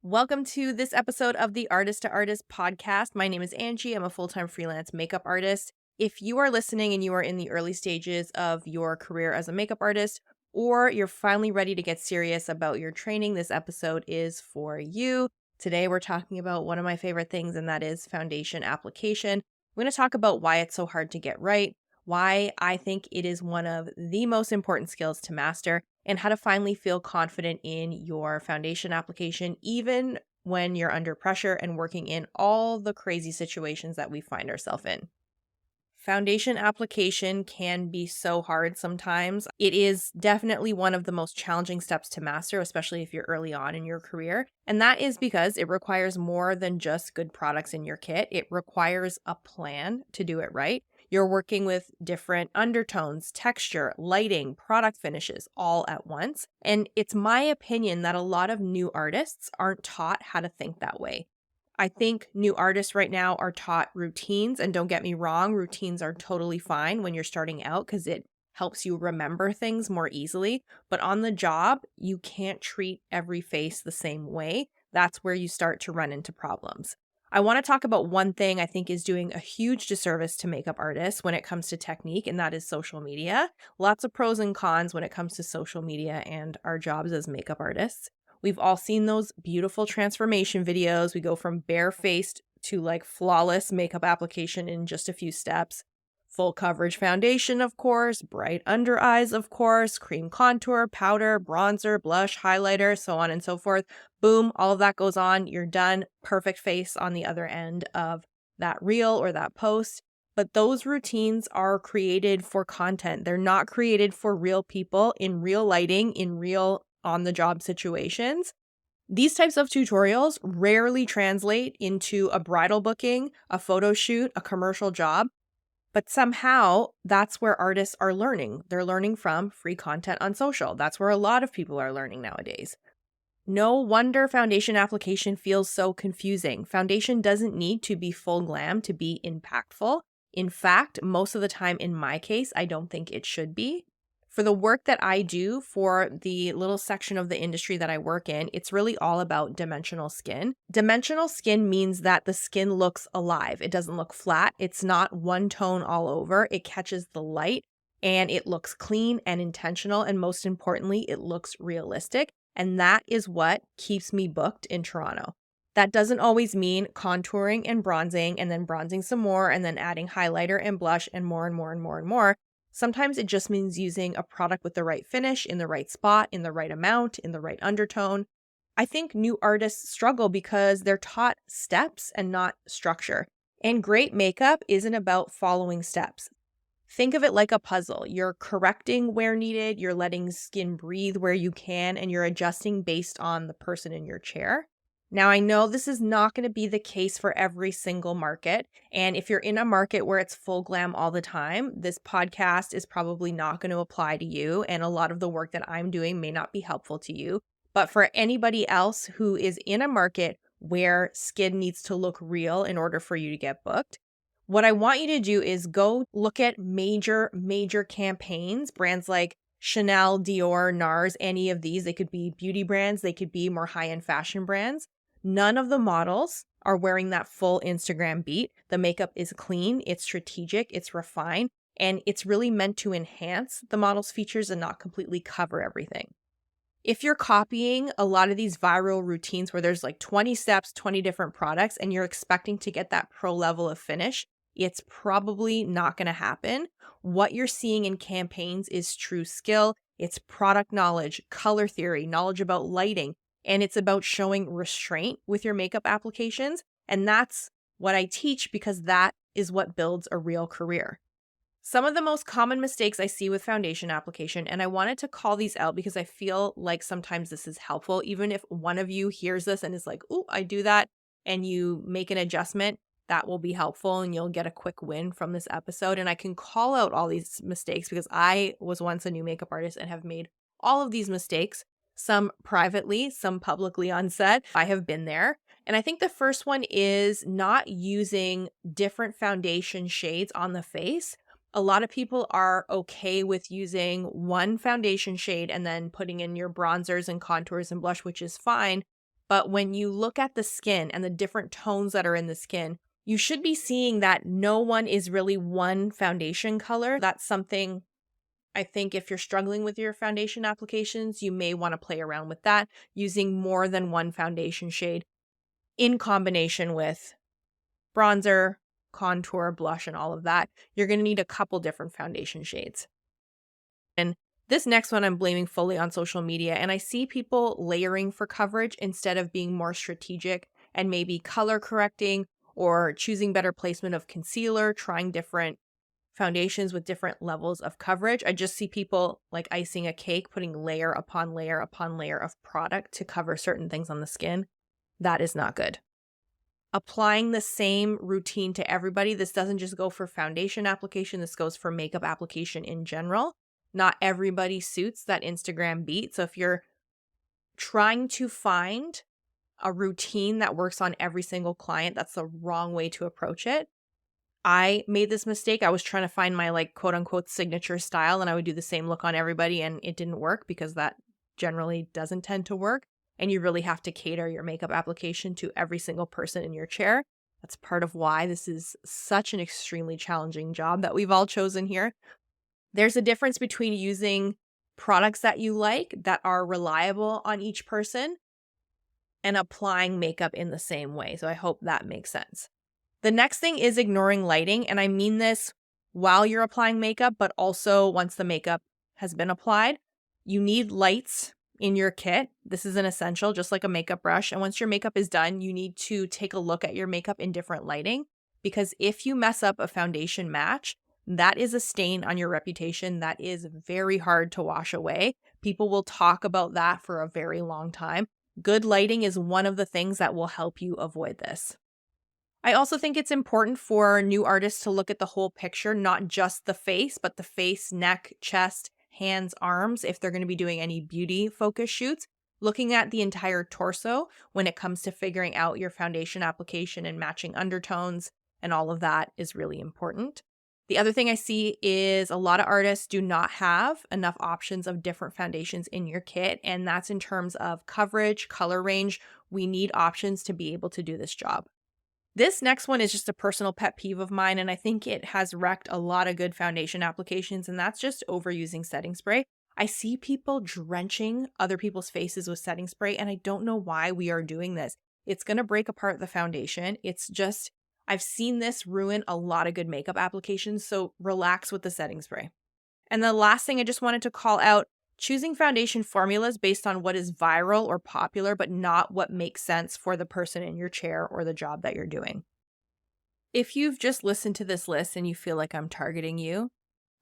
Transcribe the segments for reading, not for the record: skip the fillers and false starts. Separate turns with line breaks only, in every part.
Welcome to this episode of the Artist to Artist podcast. My name is Angie. I'm a full-time freelance makeup artist. If you are listening and you are in the early stages of your career as a makeup artist, or you're finally ready to get serious about your training, this episode is for you. Today, we're talking about one of my favorite things, and that is foundation application. We're going to talk about why it's so hard to get right, why I think it is one of the most important skills to master, and how to finally feel confident in your foundation application, even when you're under pressure and working in all the crazy situations that we find ourselves in. Foundation application can be so hard sometimes. It is definitely one of the most challenging steps to master, especially if you're early on in your career. And that is because it requires more than just good products in your kit. It requires a plan to do it right. You're working with different undertones, texture, lighting, product finishes all at once. And it's my opinion that a lot of new artists aren't taught how to think that way. I think new artists right now are taught routines, and don't get me wrong, routines are totally fine when you're starting out because it helps you remember things more easily. But on the job, you can't treat every face the same way. That's where you start to run into problems. I want to talk about one thing I think is doing a huge disservice to makeup artists when it comes to technique, and that is social media. Lots of pros and cons when it comes to social media and our jobs as makeup artists. We've all seen those beautiful transformation videos. We go from bare-faced to like flawless makeup application in just a few steps. Full coverage foundation, of course, bright under eyes, of course, cream contour, powder, bronzer, blush, highlighter, so on and so forth. Boom, all of that goes on. You're done. Perfect face on the other end of that reel or that post. But those routines are created for content. They're not created for real people in real lighting, in real on-the-job situations. These types of tutorials rarely translate into a bridal booking, a photo shoot, a commercial job, but somehow that's where artists are learning. They're learning from free content on social. That's where a lot of people are learning nowadays. No wonder foundation application feels so confusing. Foundation doesn't need to be full glam to be impactful. In fact, most of the time in my case, I don't think it should be. For the work that I do for the little section of the industry that I work in, it's really all about dimensional skin. Dimensional skin means that the skin looks alive. It doesn't look flat. It's not one tone all over. It catches the light and it looks clean and intentional. And most importantly, it looks realistic. And that is what keeps me booked in Toronto. That doesn't always mean contouring and bronzing and then bronzing some more and then adding highlighter and blush and more and more and more and more. Sometimes it just means using a product with the right finish, in the right spot, in the right amount, in the right undertone. I think new artists struggle because they're taught steps and not structure. And great makeup isn't about following steps. Think of it like a puzzle. You're correcting where needed, you're letting skin breathe where you can, and you're adjusting based on the person in your chair. Now, I know this is not going to be the case for every single market. And if you're in a market where it's full glam all the time, this podcast is probably not going to apply to you. And a lot of the work that I'm doing may not be helpful to you. But for anybody else who is in a market where skin needs to look real in order for you to get booked, what I want you to do is go look at major campaigns, brands like Chanel, Dior, NARS, any of these. They could be beauty brands. They could be more high-end fashion brands. None of the models are wearing that full Instagram beat. The makeup is clean, it's strategic, it's refined, and it's really meant to enhance the model's features and not completely cover everything. If you're copying a lot of these viral routines where there's like 20 steps, 20 different products, and you're expecting to get that pro level of finish, it's probably not going to happen. What you're seeing in campaigns is true skill. It's product knowledge, color theory, knowledge about lighting, and it's about showing restraint with your makeup applications. And that's what I teach because that is what builds a real career. Some of the most common mistakes I see with foundation application, and I wanted to call these out because I feel like sometimes this is helpful. Even if one of you hears this and is like, "Ooh, I do that," and you make an adjustment, that will be helpful and you'll get a quick win from this episode. And I can call out all these mistakes because I was once a new makeup artist and have made all of these mistakes, some privately, some publicly on set. I have been there. And I think the first one is not using different foundation shades on the face. A lot of people are okay with using one foundation shade and then putting in your bronzers and contours and blush, which is fine. But when you look at the skin and the different tones that are in the skin, you should be seeing that no one is really one foundation color. That's something I think if you're struggling with your foundation applications, you may want to play around with that, using more than one foundation shade in combination with bronzer, contour, blush, and all of that. You're going to need a couple different foundation shades. And this next one I'm blaming fully on social media, and I see people layering for coverage instead of being more strategic and maybe color correcting or choosing better placement of concealer, trying different foundations with different levels of coverage. I just see people like icing a cake, putting layer upon layer upon layer of product to cover certain things on the skin. That is not good. Applying the same routine to everybody. This doesn't just go for foundation application. This goes for makeup application in general. Not everybody suits that Instagram beat. So if you're trying to find a routine that works on every single client, that's the wrong way to approach it. I made this mistake. I was trying to find my like quote unquote signature style, and I would do the same look on everybody, and it didn't work because that generally doesn't tend to work. And you really have to cater your makeup application to every single person in your chair. That's part of why this is such an extremely challenging job that we've all chosen here. There's a difference between using products that you like that are reliable on each person and applying makeup in the same way. So I hope that makes sense. The next thing is ignoring lighting, and I mean this while you're applying makeup, but also once the makeup has been applied. You need lights in your kit. This is an essential, just like a makeup brush. And once your makeup is done, you need to take a look at your makeup in different lighting, because if you mess up a foundation match, that is a stain on your reputation that is very hard to wash away. People will talk about that for a very long time. Good lighting is one of the things that will help you avoid this. I also think it's important for new artists to look at the whole picture, not just the face, but the face, neck, chest, hands, arms, if they're going to be doing any beauty focus shoots. Looking at the entire torso when it comes to figuring out your foundation application and matching undertones and all of that is really important. The other thing I see is a lot of artists do not have enough options of different foundations in your kit, and that's in terms of coverage, color range. We need options to be able to do this job. This next one is just a personal pet peeve of mine, and I think it has wrecked a lot of good foundation applications, and that's just overusing setting spray. I see people drenching other people's faces with setting spray, and I don't know why we are doing this. It's going to break apart the foundation. It's just, I've seen this ruin a lot of good makeup applications, so relax with the setting spray. And the last thing I just wanted to call out, choosing foundation formulas based on what is viral or popular, but not what makes sense for the person in your chair or the job that you're doing. If you've just listened to this list and you feel like I'm targeting you,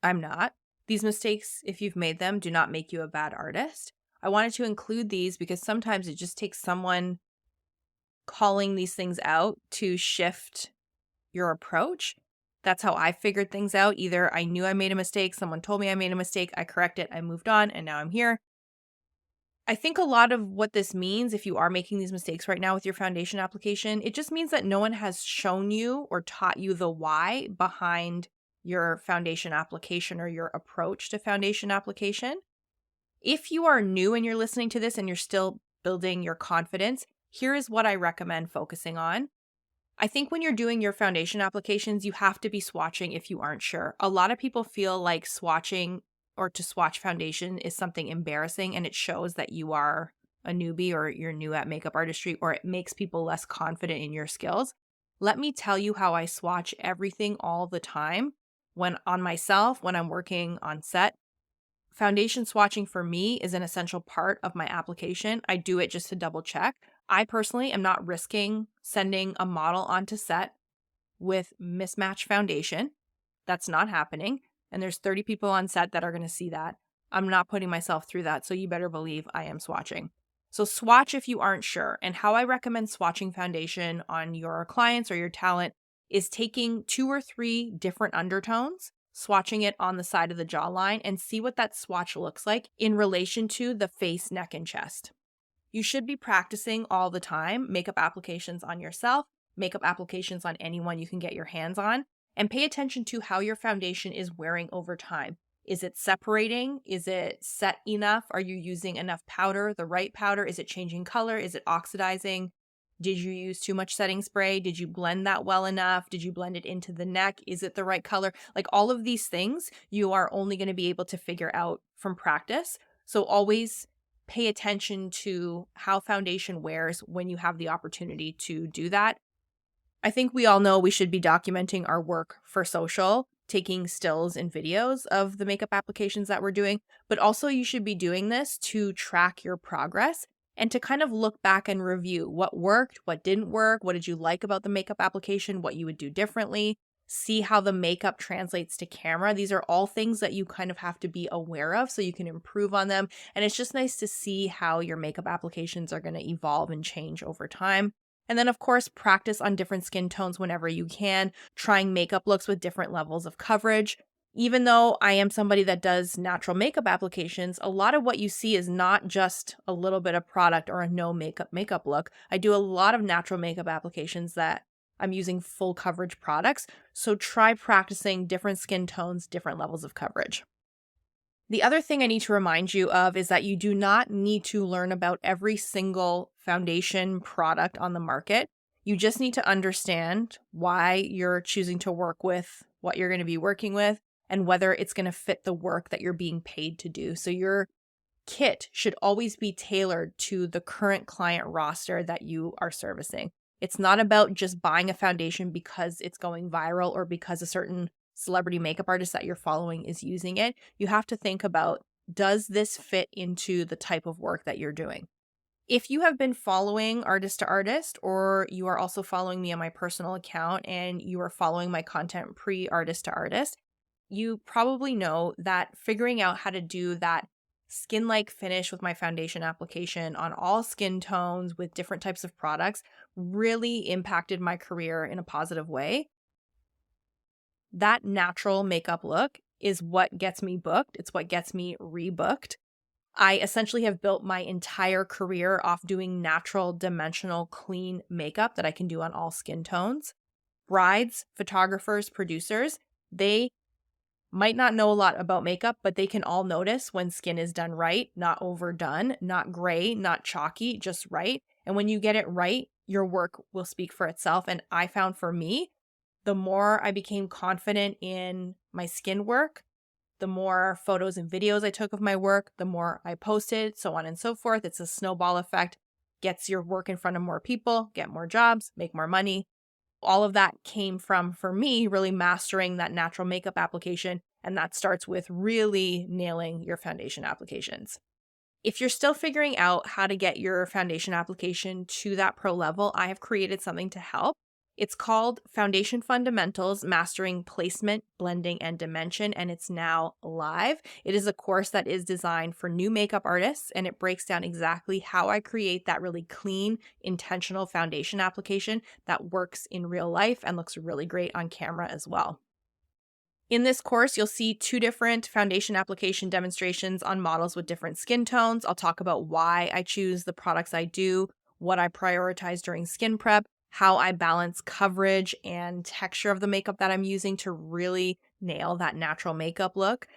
I'm not. These mistakes, if you've made them, do not make you a bad artist. I wanted to include these because sometimes it just takes someone calling these things out to shift your approach. That's how I figured things out. Either I knew I made a mistake, someone told me I made a mistake, I correct it, I moved on, and now I'm here. I think a lot of what this means, if you are making these mistakes right now with your foundation application, it just means that no one has shown you or taught you the why behind your foundation application or your approach to foundation application. If you are new and you're listening to this and you're still building your confidence, here is what I recommend focusing on. I think when you're doing your foundation applications, you have to be swatching if you aren't sure. A lot of people feel like swatching or to swatch foundation is something embarrassing, and it shows that you are a newbie or you're new at makeup artistry, or it makes people less confident in your skills. Let me tell you how I swatch everything all the time when on myself, when I'm working on set. Foundation swatching for me is an essential part of my application. I do it just to double check. I personally am not risking sending a model onto set with mismatched foundation. That's not happening. And there's 30 people on set that are going to see that. I'm not putting myself through that. So you better believe I am swatching. So swatch if you aren't sure. And how I recommend swatching foundation on your clients or your talent is taking 2 or 3 different undertones, swatching it on the side of the jawline, and see what that swatch looks like in relation to the face, neck, and chest. You should be practicing all the time makeup applications on yourself, makeup applications on anyone you can get your hands on, and pay attention to how your foundation is wearing over time. Is it separating? Is it set enough? Are you using enough powder, the right powder? Is it changing color? Is it oxidizing? Did you use too much setting spray? Did you blend that well enough? Did you blend it into the neck? Is it the right color? Like all of these things, you are only going to be able to figure out from practice. So always pay attention to how foundation wears when you have the opportunity to do that. I think we all know we should be documenting our work for social, taking stills and videos of the makeup applications that we're doing, but also you should be doing this to track your progress and to kind of look back and review what worked, what didn't work, what did you like about the makeup application, what you would do differently, see how the makeup translates to camera. These are all things that you kind of have to be aware of so you can improve on them. And it's just nice to see how your makeup applications are going to evolve and change over time. And then, of course, practice on different skin tones whenever you can, trying makeup looks with different levels of coverage. Even though I am somebody that does natural makeup applications, a lot of what you see is not just a little bit of product or a no makeup look. I do a lot of natural makeup applications that I'm using full coverage products. So try practicing different skin tones, different levels of coverage. The other thing I need to remind you of is that you do not need to learn about every single foundation product on the market. You just need to understand why you're choosing to work with what you're going to be working with and whether it's going to fit the work that you're being paid to do. So your kit should always be tailored to the current client roster that you are servicing. It's not about just buying a foundation because it's going viral or because a certain celebrity makeup artist that you're following is using it. You have to think about, does this fit into the type of work that you're doing? If you have been following Artist to Artist, or you are also following me on my personal account and you are following my content pre-Artist to Artist, you probably know that figuring out how to do that skin-like finish with my foundation application on all skin tones with different types of products really impacted my career in a positive way. That natural makeup look is what gets me booked. It's what gets me rebooked. I essentially have built my entire career off doing natural, dimensional, clean makeup that I can do on all skin tones. Brides, photographers, producers, they might not know a lot about makeup, but they can all notice when skin is done right, not overdone, not gray, not chalky, just right. And when you get it right, your work will speak for itself. And I found for me, the more I became confident in my skin work, the more photos and videos I took of my work, the more I posted, so on and so forth. It's a snowball effect. Gets your work in front of more people, get more jobs, make more money. All of that came from, for me, really mastering that natural makeup application. And that starts with really nailing your foundation applications. If you're still figuring out how to get your foundation application to that pro level, I have created something to help. It's called Foundation Fundamentals, Mastering Placement, Blending, and Dimension, and it's now live. It is a course that is designed for new makeup artists, and it breaks down exactly how I create that really clean, intentional foundation application that works in real life and looks really great on camera as well. In this course, you'll see 2 different foundation application demonstrations on models with different skin tones. I'll talk about why I choose the products I do, what I prioritize during skin prep, how I balance coverage and texture of the makeup that I'm using to really nail that natural makeup look.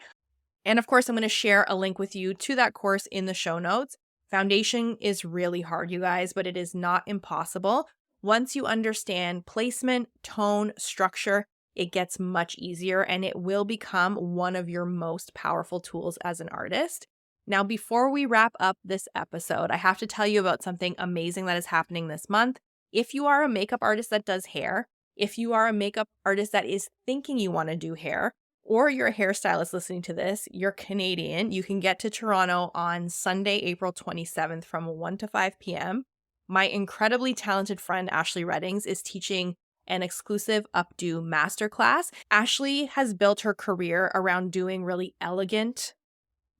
And of course, I'm going to share a link with you to that course in the show notes. Foundation is really hard, you guys, but it is not impossible. Once you understand placement, tone, structure, it gets much easier and it will become one of your most powerful tools as an artist. Now, before we wrap up this episode, I have to tell you about something amazing that is happening this month. If you are a makeup artist that does hair, if you are a makeup artist that is thinking you want to do hair, or you're a hairstylist listening to this, you're Canadian, you can get to Toronto on Sunday, April 27th from 1 to 5 p.m. My incredibly talented friend, Ashley Reddings, is teaching an exclusive updo masterclass. Ashley has built her career around doing really elegant,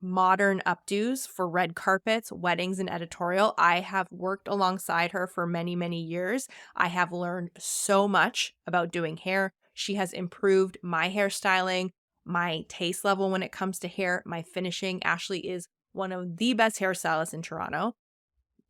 modern updos for red carpets, weddings, and editorial. I have worked alongside her for many, many years. I have learned so much about doing hair. She has improved my hairstyling, my taste level when it comes to hair, my finishing. Ashley is one of the best hairstylists in Toronto.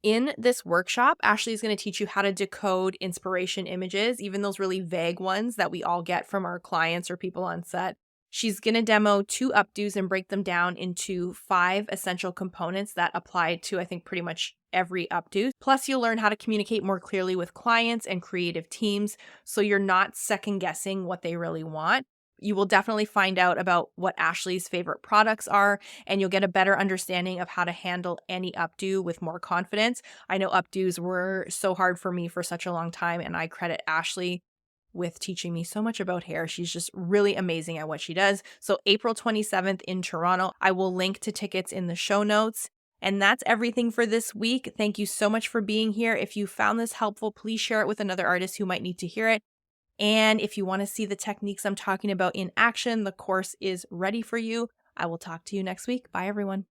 In this workshop, Ashley is going to teach you how to decode inspiration images, even those really vague ones that we all get from our clients or people on set. She's going to demo 2 updos and break them down into 5 essential components that apply to, I think, pretty much every updo. Plus, you'll learn how to communicate more clearly with clients and creative teams so you're not second guessing what they really want. You will definitely find out about what Ashley's favorite products are, and you'll get a better understanding of how to handle any updo with more confidence. I know updos were so hard for me for such a long time, and I credit Ashley with teaching me so much about hair. She's just really amazing at what she does. So April 27th in Toronto. I will link to tickets in the show notes. And that's everything for this week. Thank you so much for being here. If you found this helpful, please share it with another artist who might need to hear it. And if you want to see the techniques I'm talking about in action, the course is ready for you. I will talk to you next week. Bye, everyone.